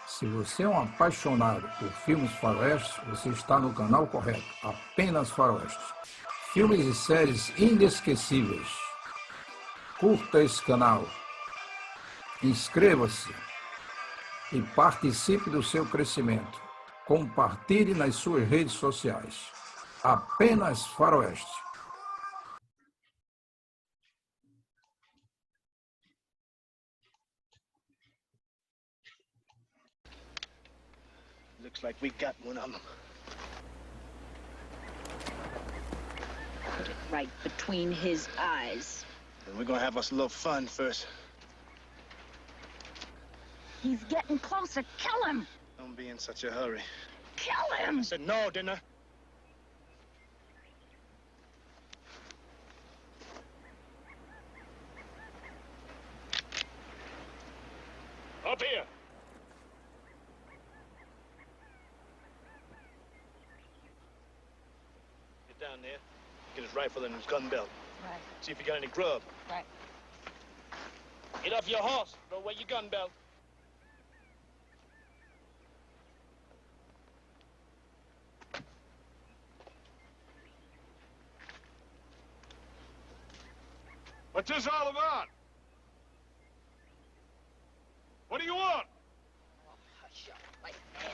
Se você é um apaixonado por filmes faroestes, você está no canal correto. Apenas faroestes. Filmes e séries inesquecíveis. Curta esse canal. Inscreva-se e participe do seu crescimento. Compartilhe nas suas redes sociais. Apenas faroeste. Looks like we got one of them. Put it right between his eyes. And we're gonna have us a little fun first. He's getting closer. Kill him! Don't be in such a hurry. Kill him! I said no, didn't I? Up here! Get down there. Get his rifle and his gun belt. Right, See if you got any grub. right. Get off your horse. Throw away your gun belt. What's this all about? What do you want? Oh, hush up, white man.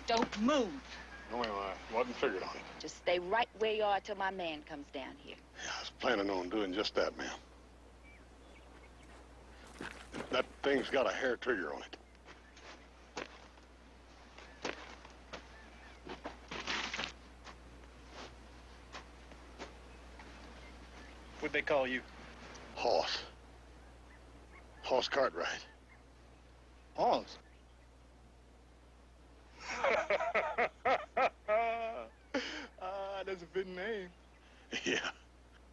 Don't move. No, I wasn't figured on it. Just stay right where you are till my man comes down here. Yeah, I was planning on doing just that, ma'am. That thing's got a hair trigger on it. What'd they call you? Hoss. Hoss Cartwright. Hoss. That's a good name. Yeah.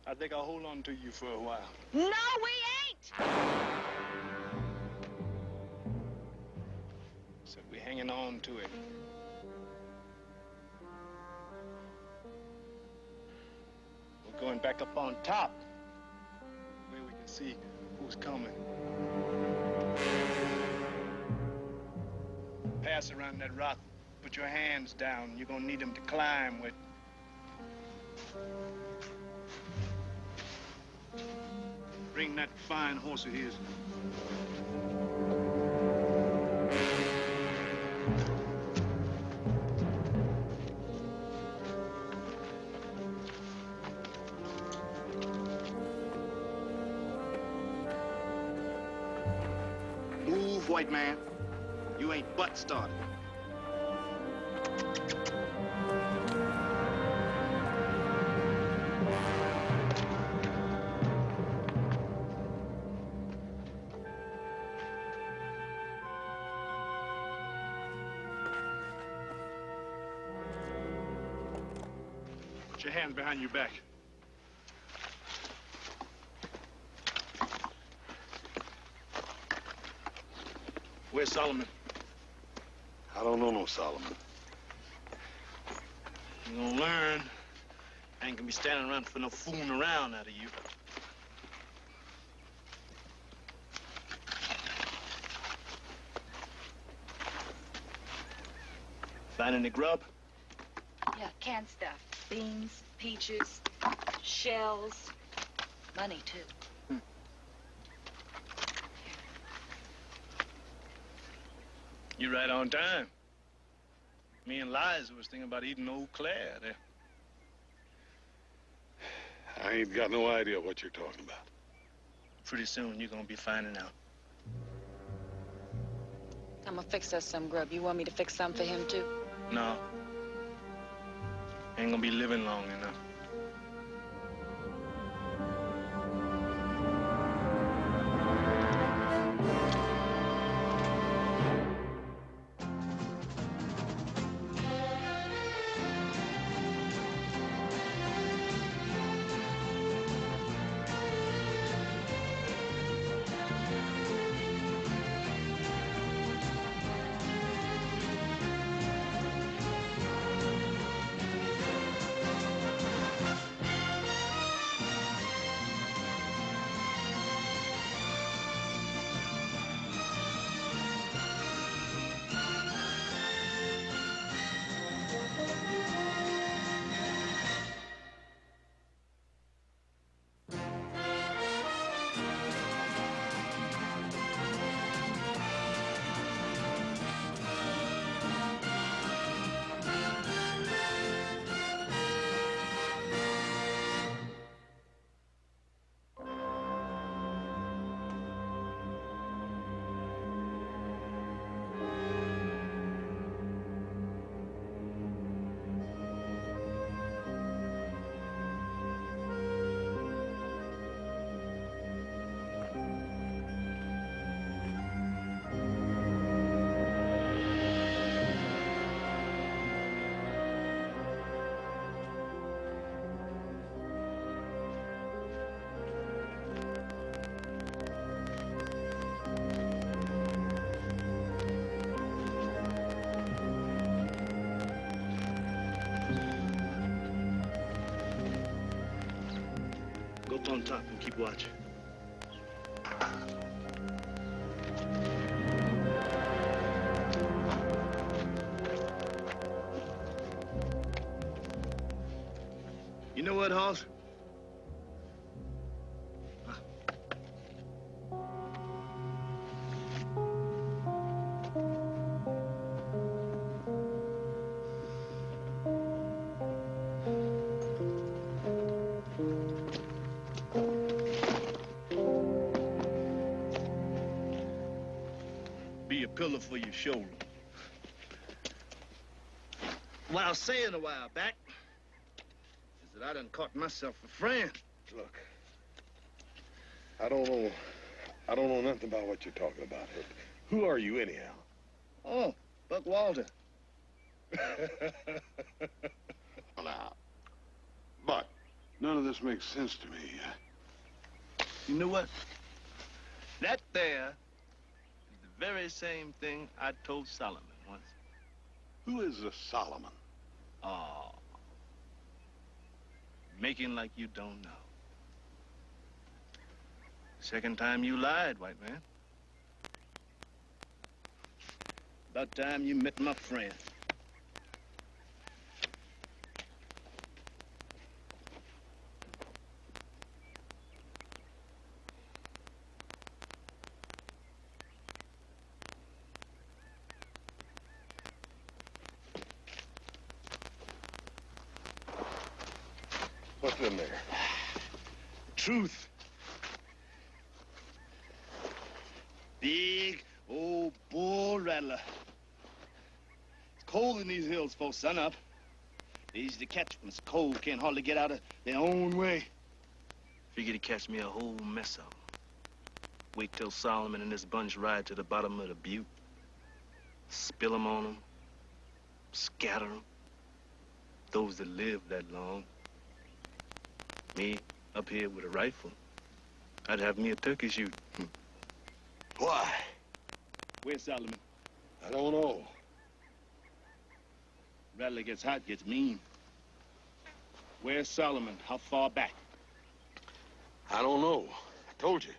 I think I'll hold on to you for a while. No, we ain't! Said we're hanging on to it. We're going back up on top, where we can see who's coming. Pass around that rock. Put your hands down. You're gonna need them to climb with. Bring that fine horse of his. Move, white man. You ain't butt started. Put your hands behind your back. Where's Solomon? I don't know no Solomon. You're gonna learn. I ain't gonna be standing around for no fooling around out of you. Find any grub? Yeah, canned stuff. Beans, peaches, shells. Money, too. You're right on time. Me and Liza was thinking about eating old Claire there. I ain't got no idea what you're talking about. Pretty soon you're gonna be finding out. I'm gonna fix us some grub. You want me to fix some for him, too? No. Ain't gonna be living long enough. up on top and keep watch. You know what, Hoss? Be a pillar for your shoulder. What I was saying a while back is that I done caught myself a friend. Look, I don't know nothing about what you're talking about. Who are you anyhow? Oh, Buck Walter. Now, Buck, none of this makes sense to me. You know what? That there is the very same thing I told Solomon once. Who is this Solomon? Oh, making like you don't know. Second time you lied, white man. About time you met my friend. What's in there? Truth. Big old bull rattler. It's cold in these hills before sunup. They're easy to catch when it's cold, can't hardly get out of their own way. Figure to catch me a whole mess of them. Wait till Solomon and this bunch ride to the bottom of the butte. Spill them on them. Scatter them. Those that live that long. Me up here with a rifle. I'd have me a turkey shoot. Why? Where's Solomon? I don't know. Rattler gets hot, gets mean. Where's Solomon? How far back? I don't know. I told you.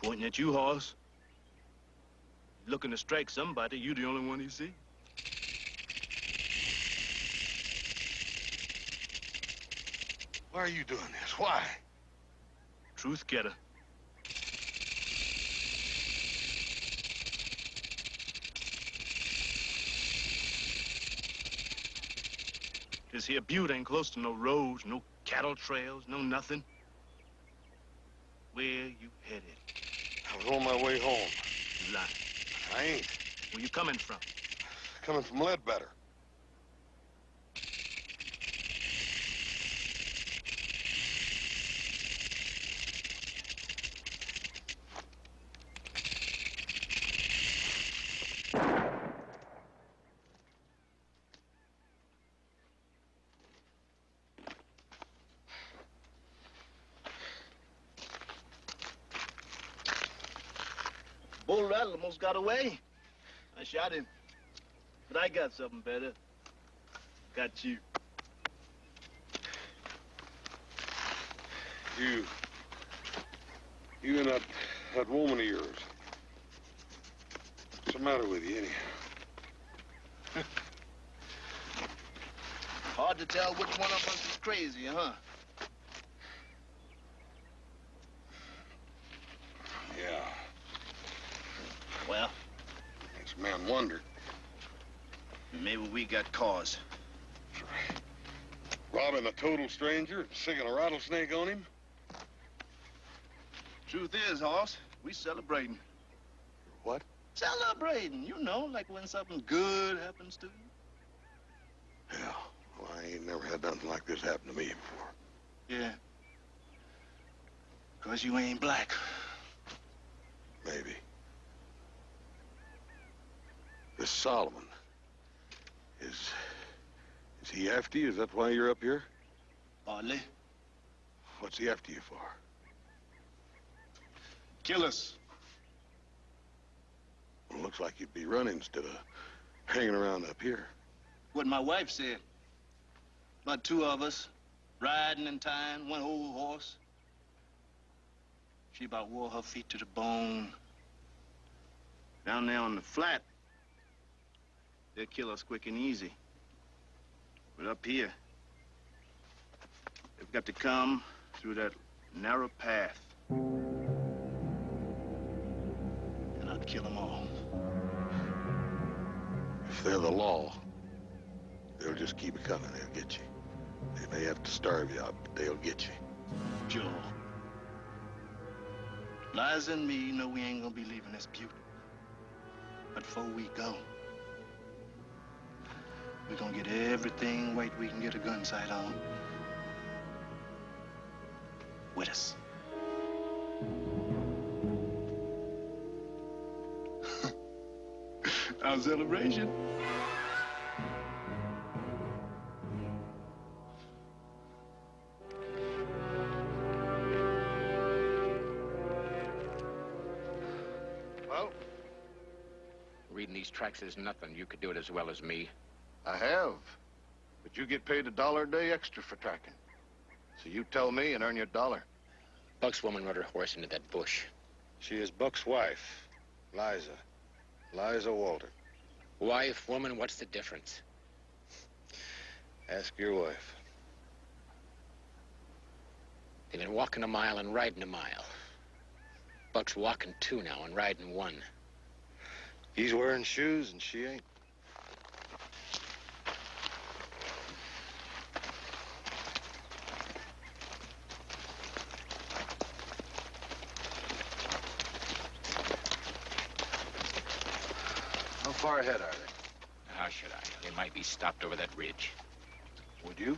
Pointing at you, Hoss. Looking to strike somebody, you the only one he see. Why are you doing this? Why? Truth getter. This here butte ain't close to no roads, no cattle trails, no nothing. Where you headed? I was on my way home. You lying. I ain't. Where you coming from? Coming from Ledbetter. Bull Rattler almost got away. I shot him. But I got something better. Got you. You and that woman of yours. What's the matter with you, anyhow? Hard to tell which one of us is crazy, huh? Yeah. Well, Makes a man wonder. maybe we got cause. Robbing a total stranger and sticking a rattlesnake on him? Truth is, Hoss, we celebrating. What? Celebrating, you know, like when something good happens to you. Yeah. Well, I ain't never had nothing like this happen to me before. Yeah. 'Cause you ain't black. Maybe. This Solomon, is he after you? Is that why you're up here? Hardly. What's he after you for? Kill us. Well, looks like you'd be running instead of hanging around up here. What my wife said. About 2 of us, riding and tying one old horse. She about wore her feet to the bone. Down there on the flat, they'll kill us quick and easy. But up here, they've got to come through that narrow path. And I'll kill them all. If they're the law, they'll just keep it coming. They'll get you. They may have to starve you out, but they'll get you. Joe. Liza and me know we ain't gonna be leaving this butte. But before we go, we're gonna get everything white we can get a gun sight on with us. Our celebration. Well? Reading these tracks is nothing. You could do it as well as me. I have. But you get paid $1 a day extra for tracking. So you tell me and earn your dollar. Buck's woman rode her horse into that bush. She is Buck's wife, Liza. Liza Walter. Wife, woman, what's the difference? Ask your wife. They've been walking a mile and riding a mile. Buck's walking 2 now and riding 1. He's wearing shoes and she ain't. How far ahead are they? How should I? They might be stopped over that ridge. Would you?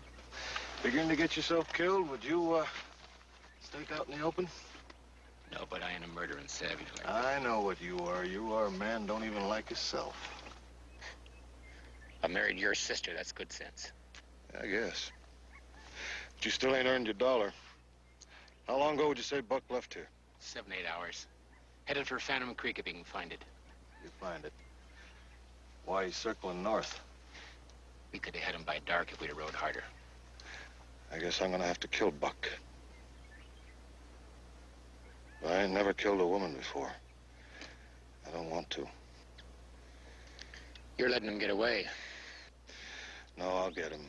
Figuring to get yourself killed, would you, stake out in the open? No, but I ain't a murdering savage like that. I know what you are. You are a man don't even like himself. I married your sister. That's good sense. I guess. But you still ain't earned your dollar. How long ago would you say Buck left here? 7, 8 hours. Headed for Phantom Creek if he can find it. You find it. Why he's circling north? We could have had him by dark if we'd have rode harder. I guess I'm gonna have to kill Buck. I ain't never killed a woman before. I don't want to. You're letting him get away. No, I'll get him.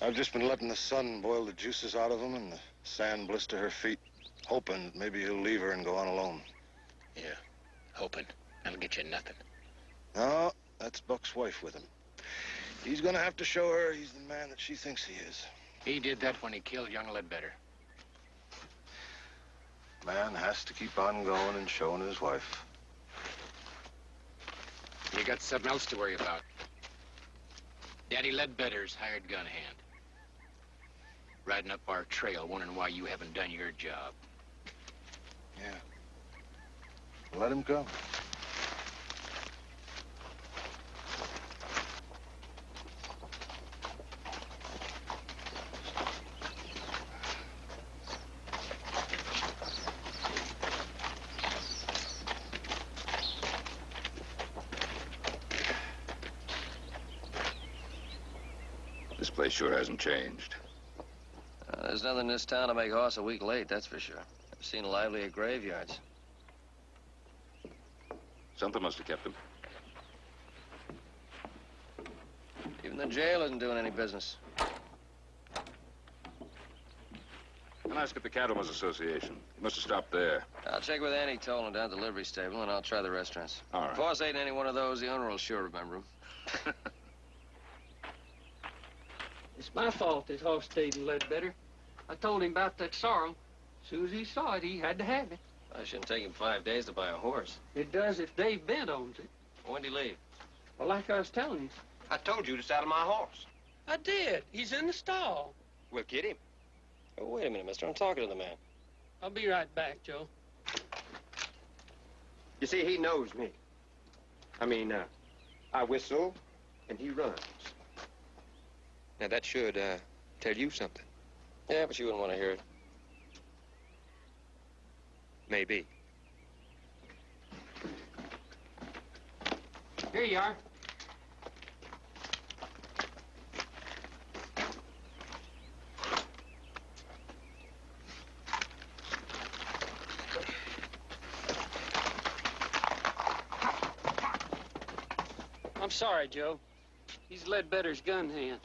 I've just been letting the sun boil the juices out of him and the sand blister her feet, hoping that maybe he'll leave her and go on alone. Yeah, hoping. That'll get you nothing. No, that's Buck's wife with him. He's gonna have to show her he's the man that she thinks he is. He did that when he killed young Ledbetter. Man has to keep on going and showing his wife. You got something else to worry about. Daddy Ledbetter's hired gun hand. Riding up our trail, wondering why you haven't done your job. Yeah. Let him come. This place sure hasn't changed. There's nothing in this town to make a horse a week late, that's for sure. I've seen livelier graveyards. Something must have kept him. Even the jail isn't doing any business. I'll ask at the Cattlemen's Association. He must have stopped there. I'll check with Annie Tolan down at the livery stable, and I'll try the restaurants. All right. If horse ain't any one of those, the owner will sure remember him. It's my fault this horse stayed in Ledbetter. I told him about that sorrel. As soon as he saw it, he had to have it. I shouldn't take him 5 days to buy a horse. It does if Dave Bent owns it. When'd he leave? Well, like I was telling you. I told you to saddle my horse. I did. He's in the stall. We'll get him. Oh, wait a minute, mister. I'm talking to the man. I'll be right back, Joe. You see, he knows me. I mean, I whistle, and he runs. Now, that should, tell you something. Yeah, but you wouldn't want to hear it. Maybe. Here you are. I'm sorry, Joe. He's Ledbetter's gun hand.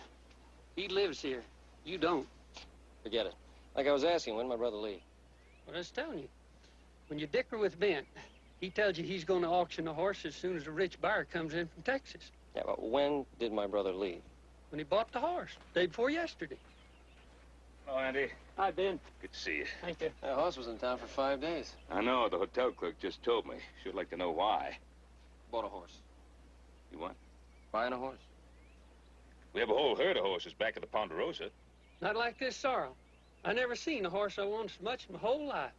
He lives here. You don't. Forget it. Like I was asking, when my brother leave? Well, I was telling you. When you dicker with Bent, he tells you he's going to auction the horse as soon as a rich buyer comes in from Texas. Yeah, but when did my brother leave? When he bought the horse, day before yesterday. Oh, Andy. Hi, Ben. Good to see you. Thank you. The horse was in town for 5 days. I know. The hotel clerk just told me. She'd like to know why. Bought a horse. You what? Buying a horse? We have a whole herd of horses back at the Ponderosa. Not like this sorrel. I never seen a horse I wanted so much in my whole life.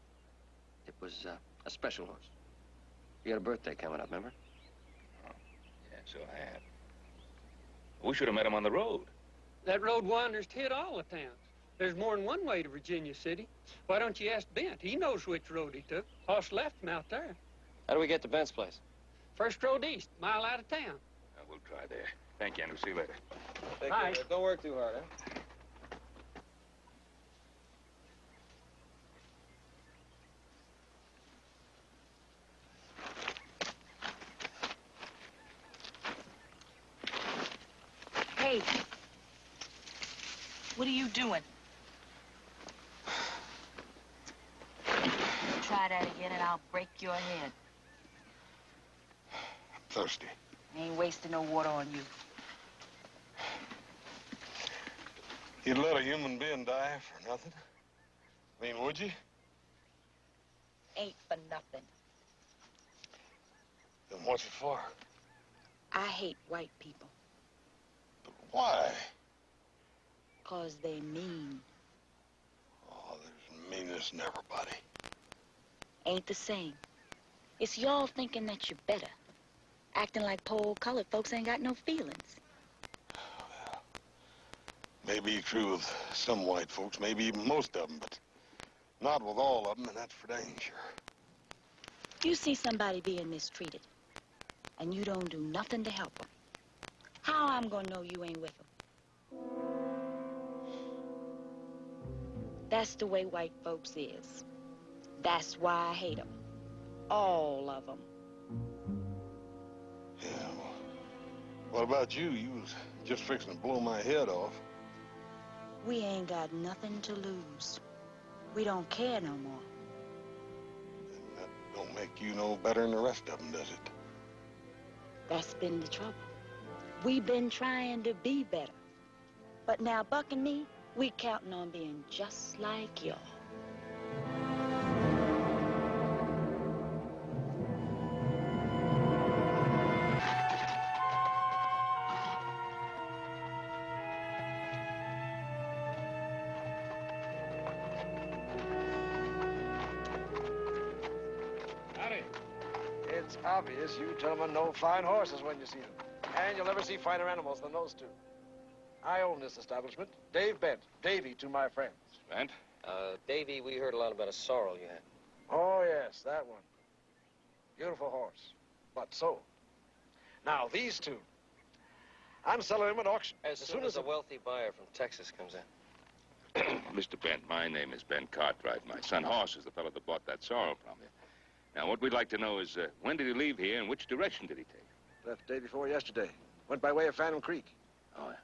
It was a special horse. You got a birthday coming up, remember? Oh, yeah, so I have. We should have met him on the road. That road wanders to hit all the towns. There's more than one way to Virginia City. Why don't you ask Bent? He knows which road he took. Horse left him out there. How do we get to Bent's place? First road east, mile out of town. We'll try there. Thank you, Andrew. See you later. Take Bye. care. Don't work too hard, huh? Hey, what are you doing? Try that again and I'll break your head. I'm thirsty. I ain't wasting no water on you. You'd let a human being die for nothing? I mean, would you? Ain't for nothing. Then what's it for? I hate white people. But why? 'Cause they mean. Oh, there's meanness in everybody. Ain't the same. It's y'all thinking that you're better. Acting like poor old colored folks ain't got no feelings. Well, maybe true with some white folks, maybe even most of them, but not with all of them, and that's for dang sure. You see somebody being mistreated, and you don't do nothing to help them. How I'm gonna know you ain't with them? That's the way white folks is. That's why I hate them. All of them. Yeah, well, what about you? You was just fixing to blow my head off. We ain't got nothing to lose. We don't care no more. And that don't make you no better than the rest of them, does it? That's been the trouble. We've been trying to be better. But now Buck and me, we counting on being just like y'all. It's obvious you gentlemen know fine horses when you see them. And you'll never see finer animals than those two. I own this establishment. Dave Bent. Davy to my friends. Bent? Davy, we heard a lot about a sorrel you had. Oh, yes, that one. Beautiful horse. But so. Now, these two. I'm selling them at auction. As soon as a wealthy buyer from Texas comes in. Mr. Bent, my name is Ben Cartwright. My son Hoss is the fellow that bought that sorrel from you. Now, what we'd like to know is, when did he leave here and which direction did he take? Left day before yesterday. Went by way of Phantom Creek. Oh, yeah.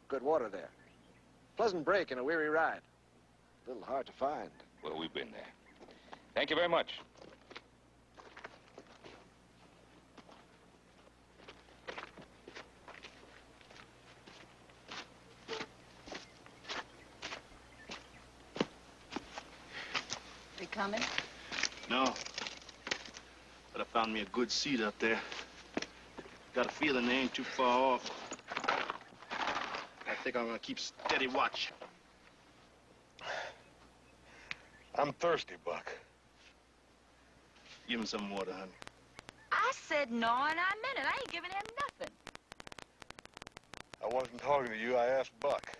Good water there. Pleasant break and a weary ride. A little hard to find. Well, we've been there. Thank you very much. They coming? No. But I found me a good seat up there. Got a feeling they ain't too far off. I think I'm gonna keep steady watch. I'm thirsty, Buck. Give him some water, honey. I said no, and I meant it. I ain't giving him nothing. I wasn't talking to you. I asked Buck.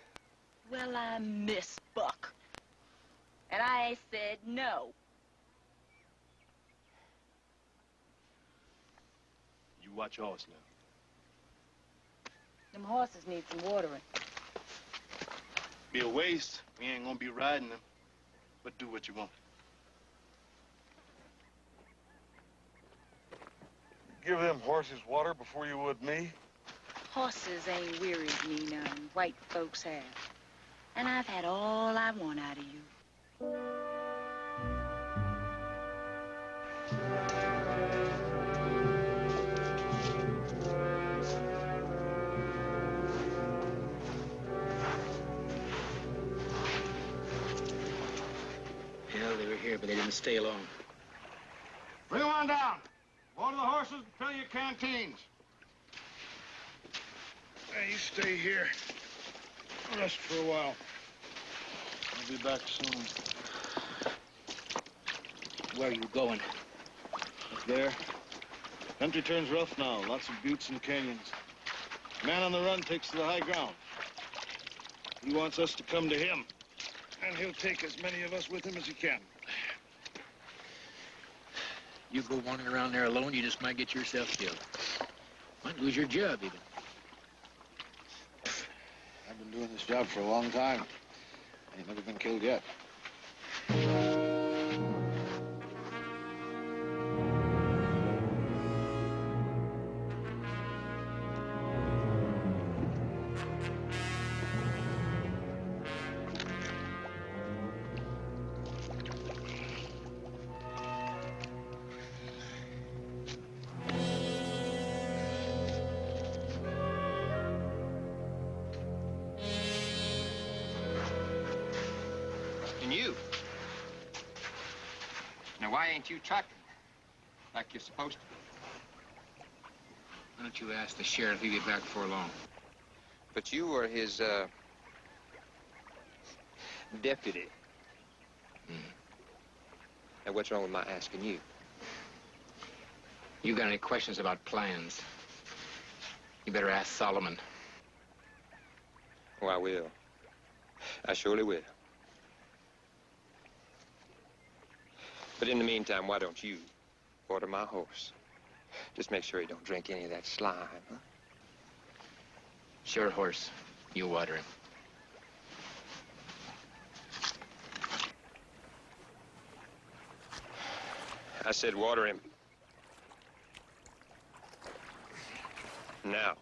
Well, I miss Buck. And I said no. You watch your horse now. Them horses need some watering. Be a waste. We ain't gonna be riding them. But do what you want. Give them horses water before you would me? Horses ain't wearied me none. White folks have. And I've had all I want out of you. Hell, they were here, but they didn't stay long. Bring them on down. Water the horses and fill your canteens. Hey, you stay here. Rest for a while. I'll be back soon. Where are you going? Up there. Country turns rough now. Lots of buttes and canyons. Man on the run takes to the high ground. He wants us to come to him. And he'll take as many of us with him as he can. You go wandering around there alone, you just might get yourself killed. Might lose your job, even. I've been doing this job for a long time. I ain't never been killed yet. Why ain't you tracking like you're supposed to? Why don't you ask the sheriff if he'll be back before long? But you were his, deputy. Now, what's wrong with my asking you? You got any questions about plans? You better ask Solomon. Oh, I will. I surely will. But in the meantime, why don't you water my horse? Just make sure he don't drink any of that slime, huh? Sure, horse. You water him. I said water him. Now.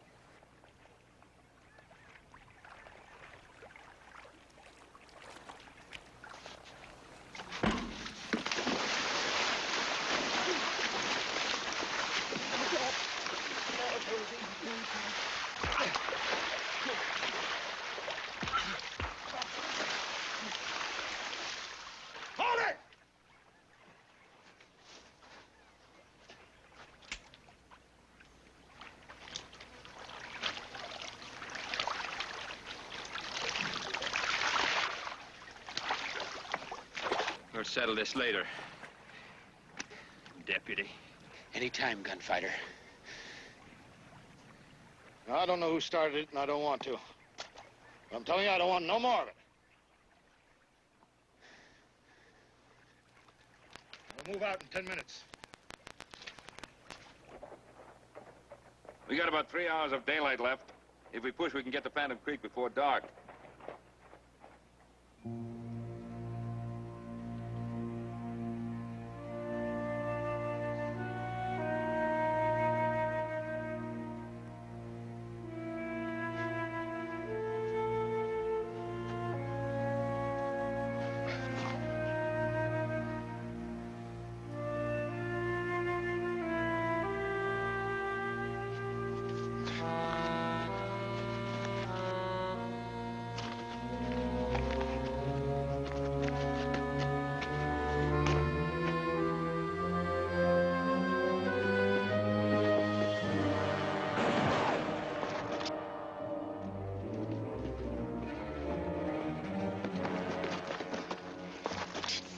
We'll settle this later, deputy. Anytime, gunfighter. Now, I don't know who started it, and I don't want to. But I'm telling you, I don't want no more of it. We'll move out in 10 minutes. We got about 3 hours of daylight left. If we push, we can get to Phantom Creek before dark.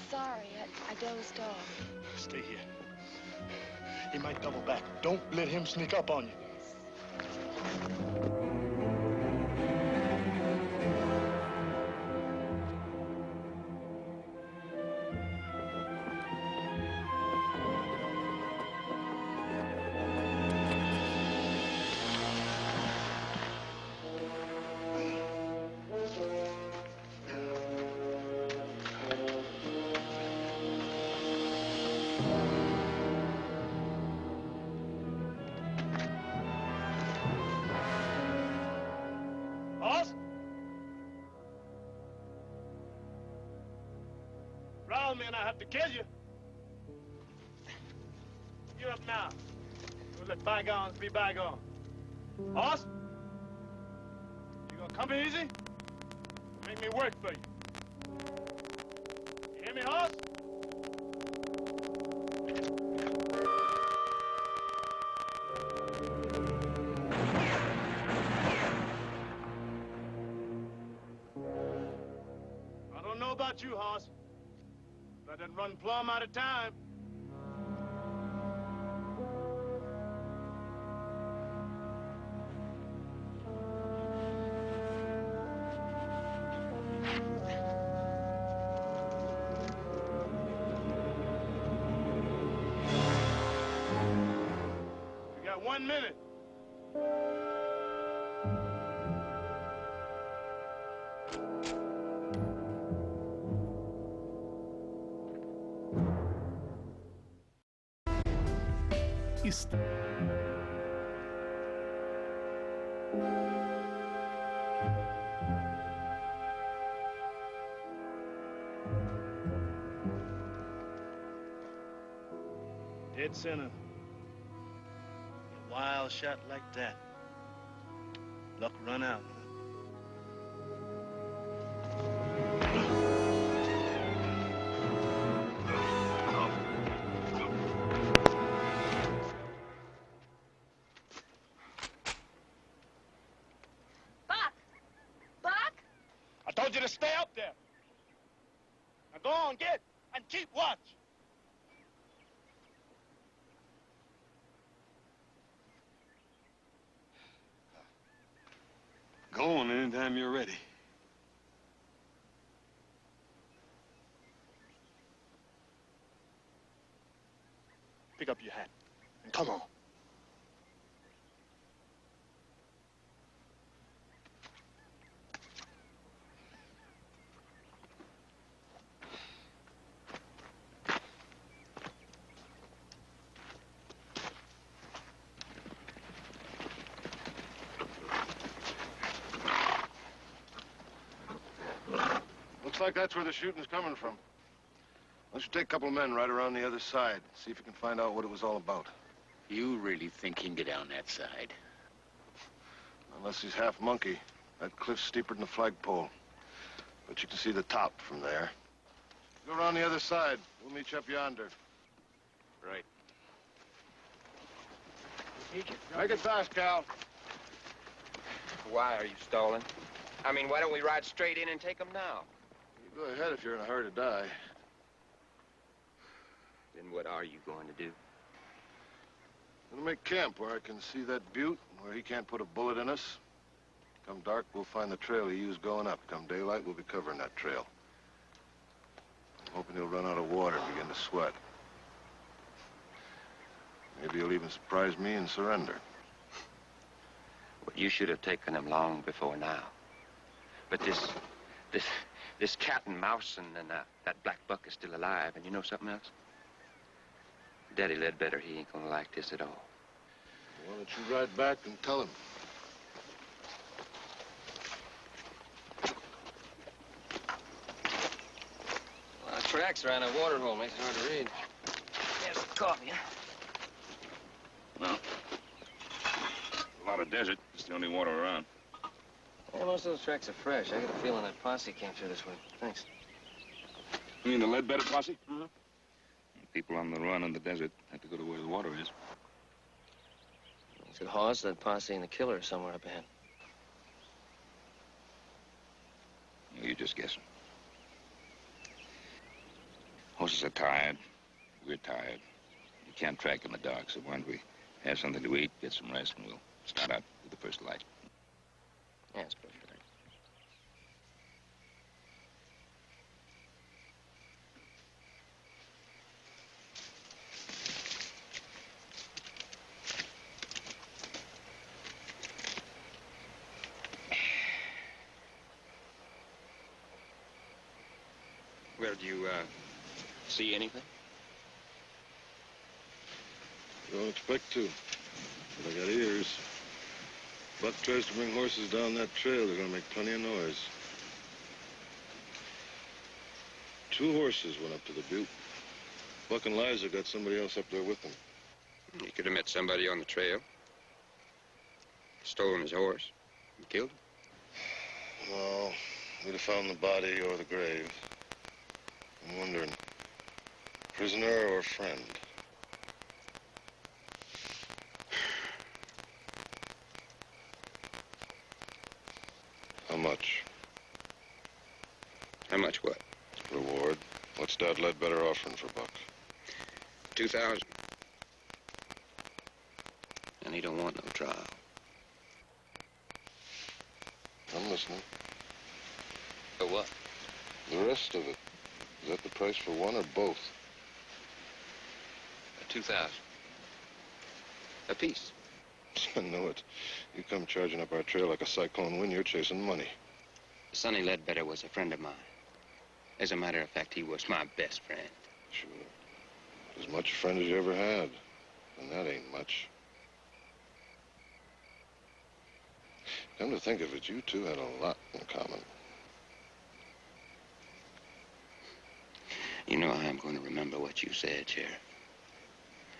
Sorry, I dozed off. Stay here. He might double back. Don't let him sneak up on you. Boss? Round me and I have to kill you. You're up now. We'll let bygones be bygones. Boss? You gonna come easy? Make me work for you. You hear me, Hoss? I don't know about you, Hoss, but I done run plumb out of time. You got 1 minute. Dead center. A wild shot like that. Luck run out. Buck! Buck! I told you to stay up there. Now go on, get, and keep watch. Go on anytime you're ready. Pick up your hat and come on. Looks like that's where the shooting's coming from. Why don't you take a couple of men right around the other side, see if you can find out what it was all about. You really think he can get down that side? Unless he's half monkey. That cliff's steeper than the flagpole. But you can see the top from there. Go around the other side. We'll meet you up yonder. Right. Make it fast, Cal. Why are you stalling? I mean, why don't we ride straight in and take them now? You go ahead if you're in a hurry to die. Then what are you going to do? We'll make camp where I can see that butte, and where he can't put a bullet in us. Come dark, we'll find the trail he used going up. Come daylight, we'll be covering that trail. I'm hoping he'll run out of water and begin to sweat. Maybe he'll even surprise me and surrender. Well, you should have taken him long before now. But this cat and mouse and that black buck is still alive. And you know something else? Daddy Ledbetter, he ain't gonna like this at all. Why don't you ride back and tell him? A lot of tracks around that water hole. Makes it hard to read. Here's some coffee, huh? Well, a lot of desert. It's the only water around. Yeah, most of those tracks are fresh. I get a feeling that posse came through this way. Thanks. You mean the Ledbetter posse? Mm-hmm. People on the run in the desert have to go to where the water is. Is it Hawes, that posse, and the killer are somewhere up ahead? You're just guessing. Horses are tired. We're tired. We can't track in the dark, so why don't we have something to eat, get some rest, and we'll start out with the first light. Yes, perfect. Well, do you, see anything? Don't expect to. But I got ears. Buck tries to bring horses down that trail, they're gonna make plenty of noise. 2 horses went up to the butte. Buck and Liza got somebody else up there with them. You could have met somebody on the trail. Stolen his horse. And killed him. Well, we'd have found the body or the grave. I'm wondering, prisoner or friend? How much? How much what? Reward. What's Dad Ledbetter offering for Buck? 2,000. And he don't want no trial. I'm listening. For what? The rest of it. Is that the price for one or both? 2,000. A piece. I know it. You come charging up our trail like a cyclone wind, you're chasing money. Sonny Ledbetter was a friend of mine. As a matter of fact, he was my best friend. Sure. As much a friend as you ever had. And that ain't much. Come to think of it, you two had a lot in common. You know, I am going to remember what you said, Sheriff.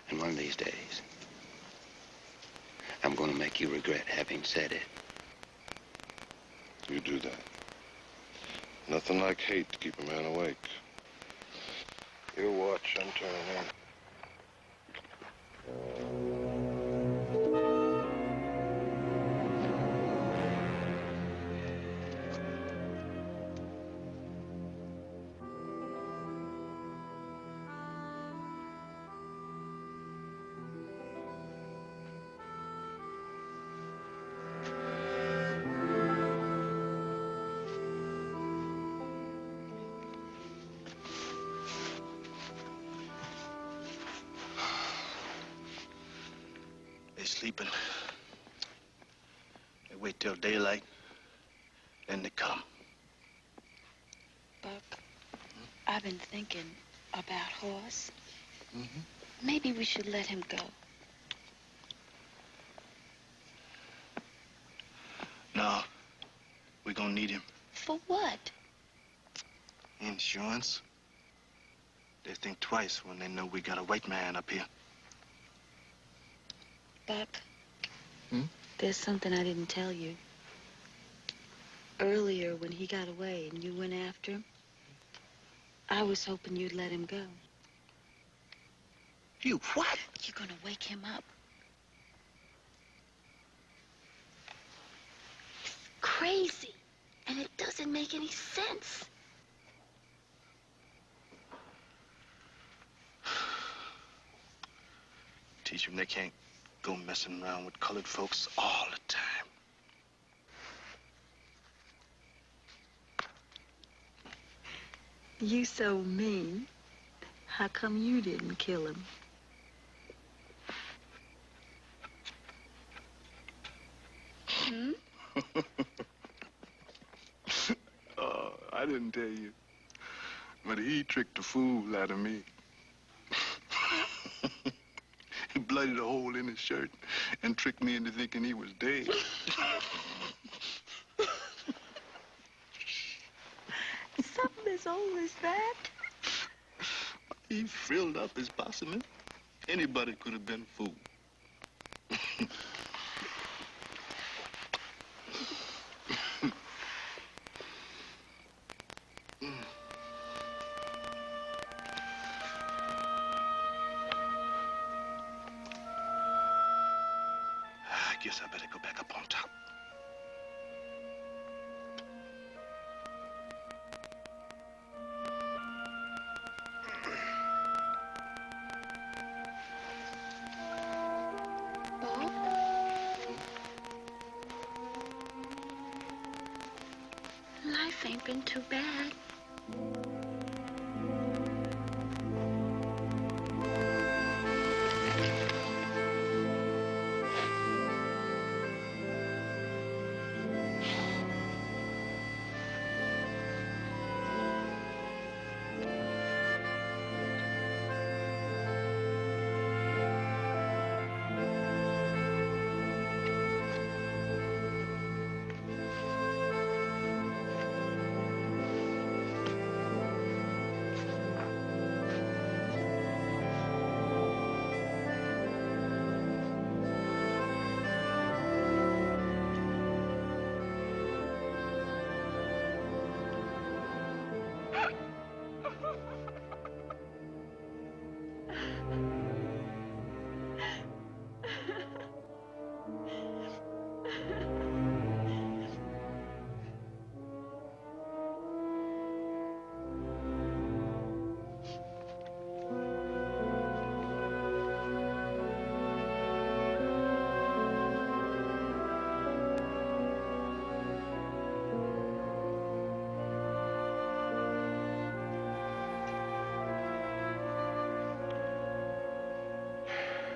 And one of these days, I'm going to make you regret having said it. You do that. Nothing like hate to keep a man awake. Your watch, I'm turning in. They sleeping. They wait till daylight, then they come. Buck, I've been thinking about Horse. Mm-hmm. Maybe we should let him go. No, we're gonna need him. For what? Insurance. They think twice when they know we got a white man up here. Buck, there's something I didn't tell you. Earlier, when he got away and you went after him, I was hoping you'd let him go. You what? You're gonna wake him up. It's crazy, and it doesn't make any sense. Teach them they can't go messing around with colored folks all the time. You so mean. How come you didn't kill him? Hmm? I didn't tell you. But he tricked the fool out of me. He blooded a hole in his shirt and tricked me into thinking he was dead. Something as old as that? He frilled up his possum. Anybody could have been fooled. I guess I better go back up on top. ain't been too bad.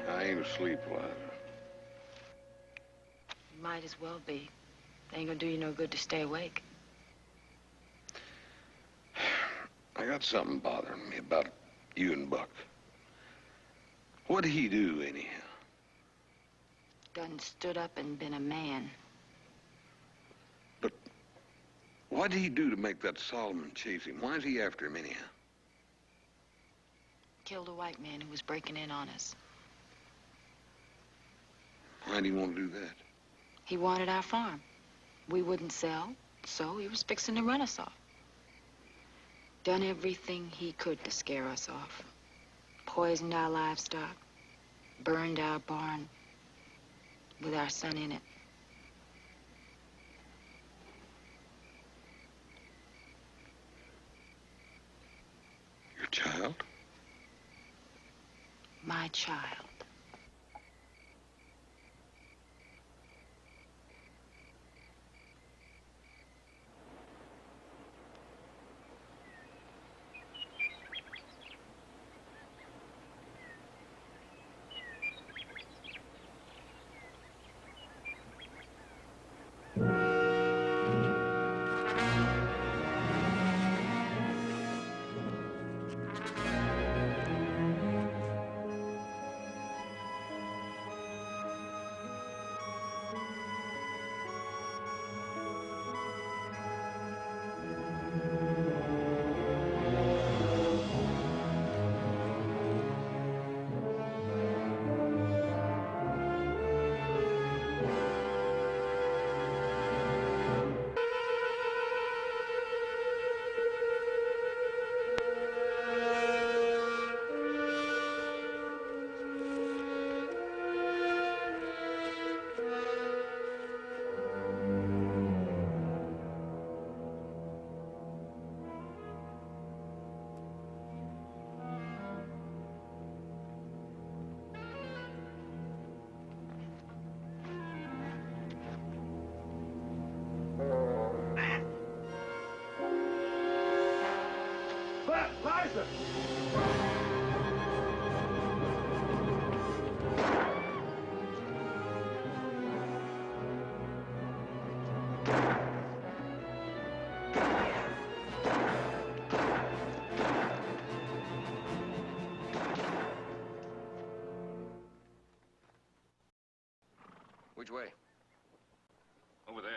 I ain't asleep, Eliza. Might as well be. Ain't gonna do you no good to stay awake. I got something bothering me about you and Buck. What'd he do, anyhow? Done stood up and been a man. But what'd he do to make that Solomon chase him? Why's he after him, anyhow? Killed a white man who was breaking in on us. Why'd he want to do that? He wanted our farm. We wouldn't sell, so he was fixing to run us off. Done everything he could to scare us off. Poisoned our livestock. Burned our barn with our son in it. Your child? My child. Liza! Which way? Over there.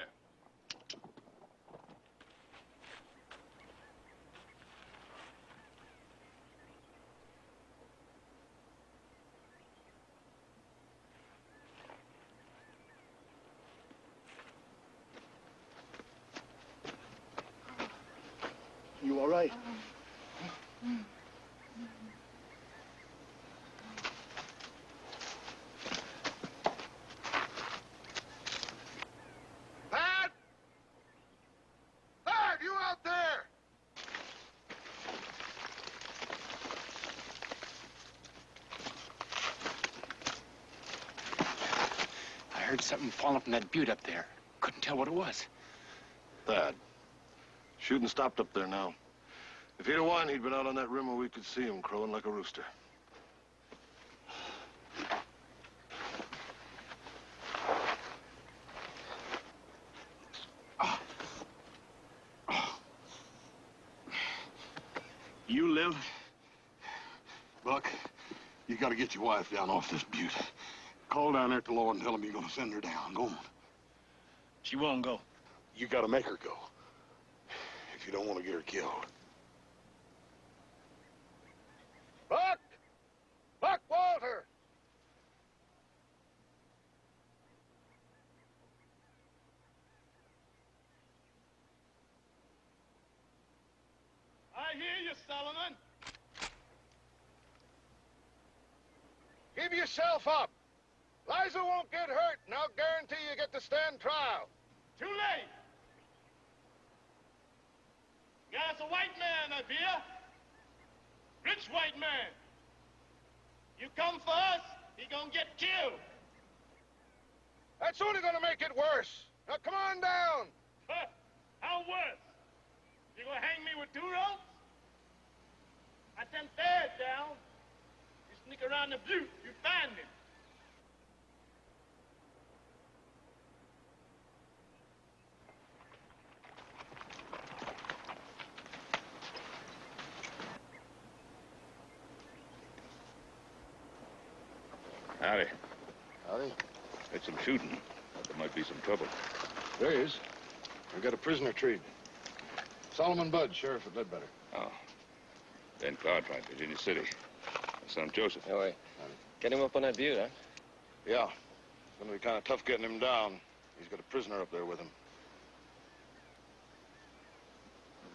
You all right? Pat! Pat, you out there? I heard something falling from that butte up there. Couldn't tell what it was. Thad, Shooting stopped up there now. If he'd have won, he'd been out on that rim where we could see him crowing like a rooster. You live? Buck, you gotta get your wife down off this butte. Call down there at the law and tell them you're gonna send her down. Go on. She won't go. You gotta make her go. If you don't want to get her killed. Buck! Buck Walter! I hear you, Solomon. Give yourself up. Liza won't get hurt, and I'll guarantee you get to stand trial. Too late. There's a white man up here. Rich white man. You come for us, he gonna get killed. That's only gonna make it worse. Now come on down. How worse? You gonna hang me with 2 ropes? I sent Thad down. You sneak around the butte, you find him. Howdy. Howdy. There's some shooting. There might be some trouble. There he is. We got a prisoner treed. Solomon Budd, sheriff at Ledbetter. Oh. Ben Cartwright, Virginia City. My son Joseph. No way. Get him up on that butte, huh? Yeah. It's gonna be kind of tough getting him down. He's got a prisoner up there with him.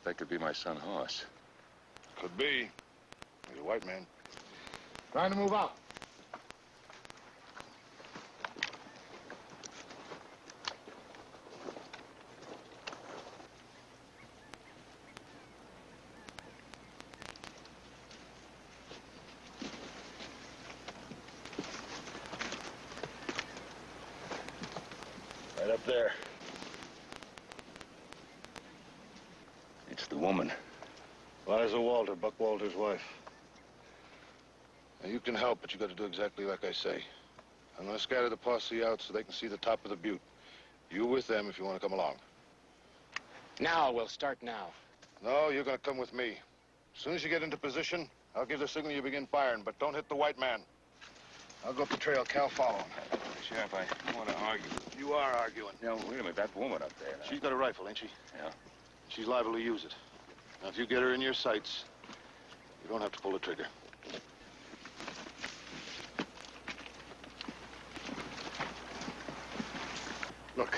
That could be my son Hoss. Could be. He's a white man. Trying to move out. Right up there. It's the woman. Liza Walter, Buck Walter's wife. Now, you can help, but you got to do exactly like I say. I'm going to scatter the posse out so they can see the top of the butte. You with them if you want to come along. Now, we'll start now. No, you're going to come with me. As soon as you get into position, I'll give the signal you begin firing, but don't hit the white man. I'll go up the trail. Cal, follow him. Sheriff, I don't want to argue. You are arguing. Now, wait a minute. That woman up there. She's got a rifle, ain't she? Yeah. She's liable to use it. Now, if you get her in your sights, you don't have to pull the trigger. Look,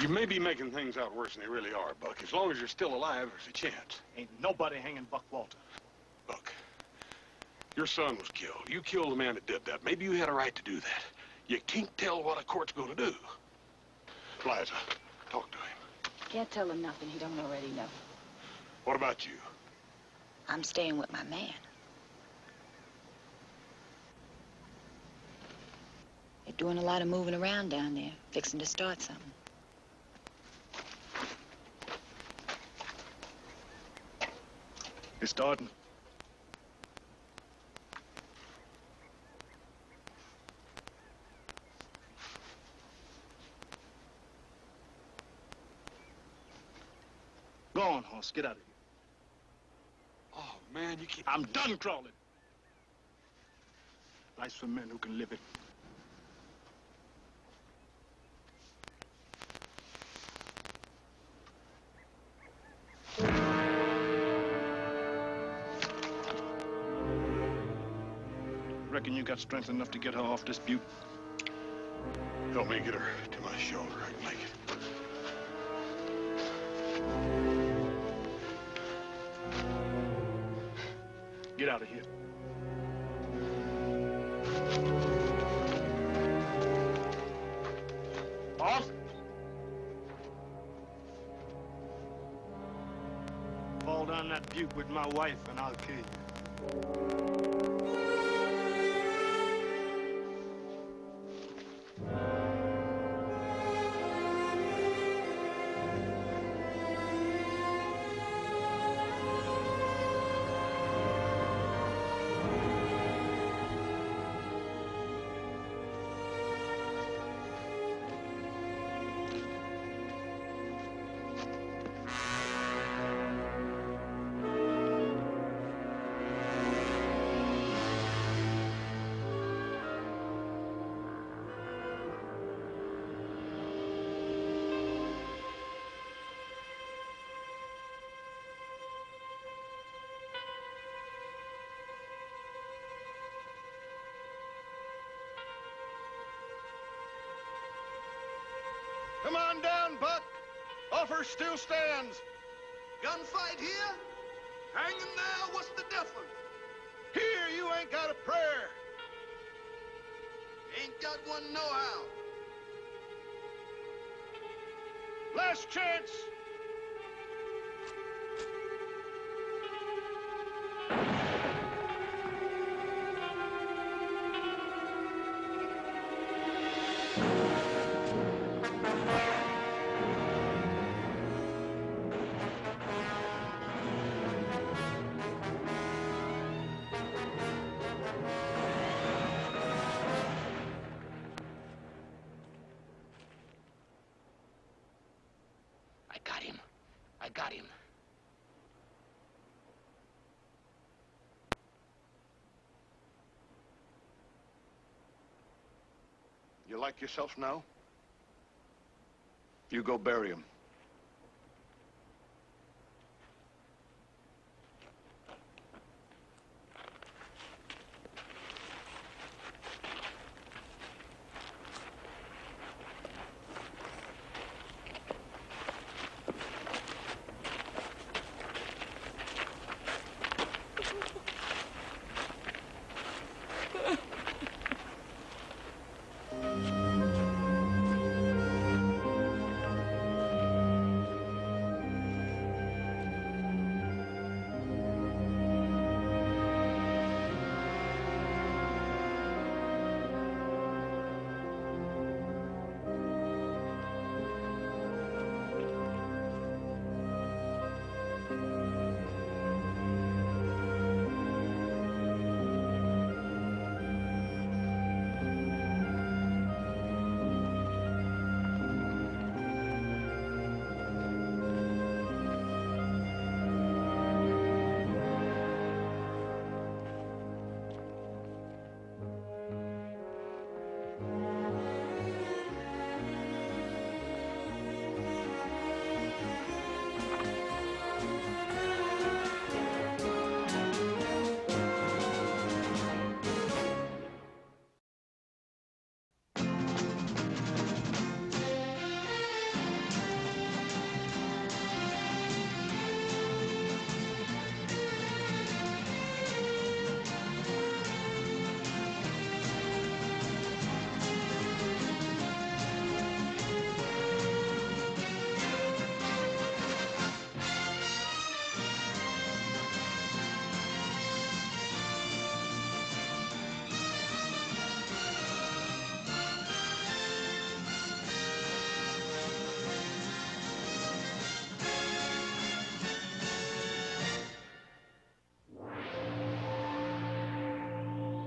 you may be making things out worse than they really are, Buck. As long as you're still alive, there's a chance. Ain't nobody hanging Buck Walter. Buck, your son was killed. You killed the man that did that. Maybe you had a right to do that. You can't tell what a court's going to do. Liza, talk to him. Can't tell him nothing he don't already know. What about you? I'm staying with my man. They're doing a lot of moving around down there, fixing to start something. It's starting. Go on, Hoss. Get out of here. Oh, man, you can't... I'm done crawling. Life's for men who can live it. Reckon you got strength enough to get her off this butte? Help me get her to my shoulder. I can make it. Get out of here. Hoss? Fall down that butte with my wife and I'll kill you. Come on down, Buck. Offer still stands. Gunfight here? Hanging there? What's the difference? Here, you ain't got a prayer. Ain't got one nohow. Last chance. I got him. You like yourself now? You go bury him.